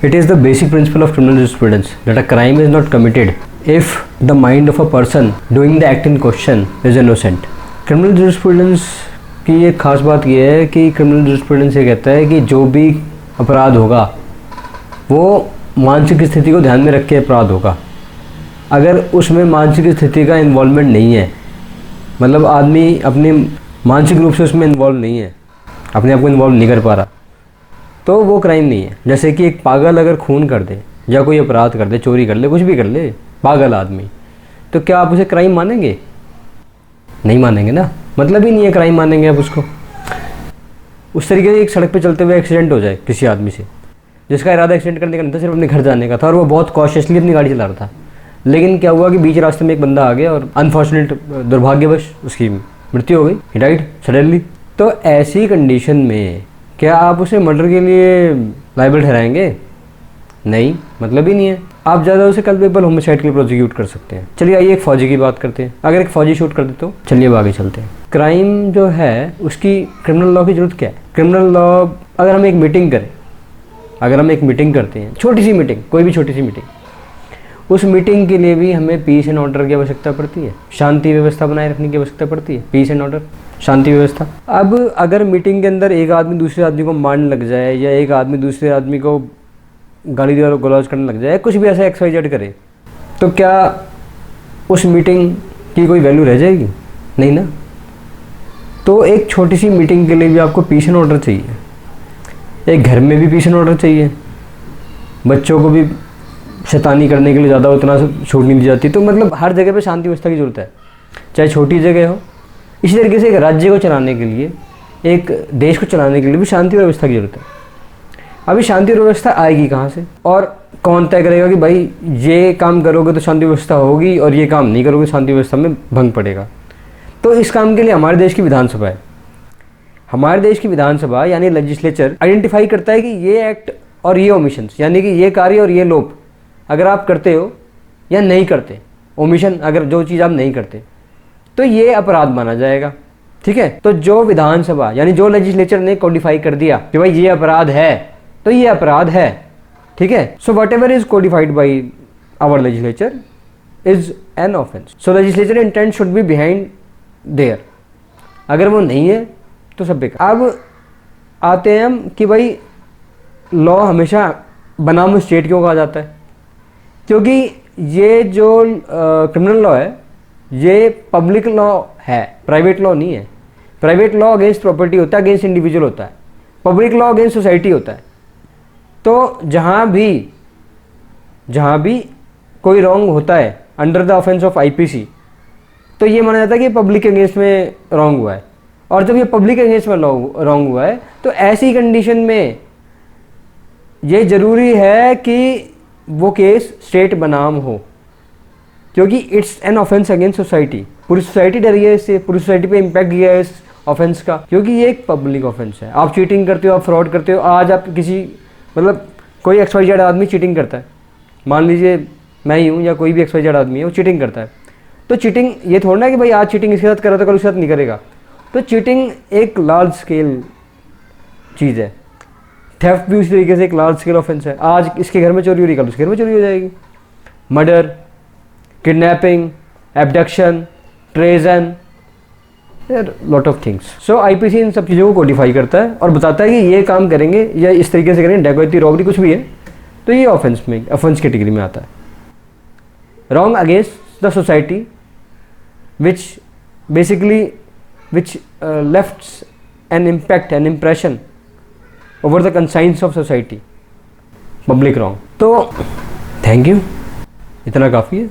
It is the basic principle of criminal jurisprudence that a crime is not committed if the mind of a person doing the act in question is innocent. Criminal jurisprudence की एक खास बात यह है कि criminal jurisprudence ये कहता है कि जो भी अपराध होगा वो मानसिक स्थिति को ध्यान में रख के अपराध होगा। अगर उसमें मानसिक स्थिति का इन्वॉल्वमेंट नहीं है, मतलब आदमी अपने मानसिक रूप से उसमें इन्वॉल्व नहीं है, अपने आप को इन्वॉल्व नहीं कर पा रहा, तो वो क्राइम नहीं है। जैसे कि एक पागल अगर खून कर दे या कोई अपराध कर दे, चोरी कर ले, कुछ भी कर ले, पागल आदमी, तो क्या आप उसे क्राइम मानेंगे? नहीं मानेंगे ना, मतलब ही नहीं है क्राइम मानेंगे आप उसको। उस तरीके से एक सड़क पे चलते हुए एक्सीडेंट हो जाए किसी आदमी से, जिसका इरादा एक्सीडेंट करने का नहीं था, सिर्फ अपने घर जाने का था और वो बहुत कॉशियसली अपनी गाड़ी चला रहा था, लेकिन क्या हुआ कि बीच रास्ते में एक बंदा आ गया और अनफॉर्चुनेट दुर्भाग्यवश उसकी मृत्यु हो गई, ही डाइड सडनली। तो ऐसी कंडीशन में क्या आप उसे मर्डर के लिए लायबल ठहराएंगे? नहीं, मतलब ही नहीं है। आप ज़्यादा उसे कल्पेबल होमिसाइड के लिए प्रोसिक्यूट कर सकते हैं। चलिए आइए एक फ़ौजी की बात करते हैं। अगर एक फ़ौजी शूट कर दे तो चलिए अब आगे चलते हैं। क्राइम जो है उसकी क्रिमिनल लॉ की ज़रूरत क्या है? क्रिमिनल लॉ, अगर हम एक मीटिंग करें, अगर हम एक मीटिंग करते हैं, छोटी सी मीटिंग, कोई भी छोटी सी मीटिंग, उस मीटिंग के लिए भी हमें पीस एंड ऑर्डर की आवश्यकता पड़ती है, शांति व्यवस्था बनाए रखने की आवश्यकता पड़ती है, पीस एंड ऑर्डर, शांति व्यवस्था। अब अगर मीटिंग के अंदर एक आदमी दूसरे आदमी को मारने लग जाए या एक आदमी दूसरे आदमी को गाली गलौज करने लग जाए, कुछ भी ऐसा XYZ करे, तो क्या उस मीटिंग की कोई वैल्यू रह जाएगी? नहीं ना। तो एक छोटी सी मीटिंग के लिए भी आपको पीस एंड ऑर्डर चाहिए, एक घर में भी पीस एंड ऑर्डर चाहिए, बच्चों को भी शैतानी करने के लिए ज़्यादा उतना छूट नहीं दी जाती। तो मतलब हर जगह पे शांति व्यवस्था की ज़रूरत है, चाहे छोटी जगह हो। इसी तरीके से एक राज्य को चलाने के लिए, एक देश को चलाने के लिए भी शांति व्यवस्था की ज़रूरत है। अभी शांति व्यवस्था आएगी कहाँ से और कौन तय करेगा कि भाई ये काम करोगे तो शांति व्यवस्था होगी और ये काम नहीं करोगे शांति व्यवस्था में भंग पड़ेगा? तो इस काम के लिए हमारे देश की विधानसभा है। हमारे देश की विधानसभा यानी लेजिस्लेचर आइडेंटिफाई करता है कि ये एक्ट और ये ओमिशंस, यानी कि ये कार्य और ये लोप अगर आप करते हो या नहीं करते, ओमिशन अगर जो चीज़ आप नहीं करते, तो ये अपराध माना जाएगा। ठीक है, तो जो विधानसभा यानी जो लेजिस्लेचर ने कोडिफाई कर दिया कि भाई ये अपराध है, तो ये अपराध है। ठीक है, so whatever is codified by our legislature is an offence. So legislature intent should be behind there. अगर वो नहीं है तो सब बेकार। अब आते हैं हम कि भाई लॉ हमेशा बनाम स्टेट क्यों कहा जाता है? क्योंकि ये जो क्रिमिनल लॉ है ये पब्लिक लॉ है, प्राइवेट लॉ नहीं है। प्राइवेट लॉ अगेंस्ट प्रॉपर्टी होता है, अगेंस्ट इंडिविजुअल होता है। पब्लिक लॉ अगेंस्ट सोसाइटी होता है। तो जहाँ भी कोई रॉन्ग होता है under the offence of IPC, तो ये माना जाता है कि पब्लिक के अगेंस्ट में रॉन्ग हुआ है। और जब ये पब्लिक अगेंस्ट में रॉन्ग हुआ है तो ऐसी कंडीशन में ये ज़रूरी है कि वो केस स्टेट बनाम हो, क्योंकि it's an offence against society. पूरी सोसाइटी डर रही है इससे, पूरी सोसाइटी पे इम्पैक्ट गया है इस ऑफेंस का, क्योंकि ये एक पब्लिक ऑफेंस है। आप चीटिंग करते हो, आप फ्रॉड करते हो। आज आप किसी मतलब कोई XYZ आदमी चीटिंग करता है, मान लीजिए मैं ही हूँ या कोई भी XYZ आदमी है, वो चीटिंग करता है, तो चीटिंग ये थोड़ा ना कि भाई आज चीटिंग इसके साथ कर रहा था कल उसके साथ नहीं करेगा। तो चीटिंग एक लार्ज स्केल चीज़ है। थेफ्ट भी उसी तरीके से एक लार्ज स्केल ऑफेंस है। आज इसके घर में चोरी हो रही, कल उसके घर में चोरी हो जाएगी। Murder, kidnapping, abduction, treason, lot of things. So IPC इन सब चीज़ों को कोडिफाई करता है और बताता है कि ये काम करेंगे या इस तरीके से करेंगे, डकैती, रॉबरी कुछ भी है, तो ये ऑफेंस कैटेगरी में आता है। Wrong against the society which basically lefts an impact, an impression over the conscience of society, public wrong. तो थैंक यू, इतना काफ़ी है।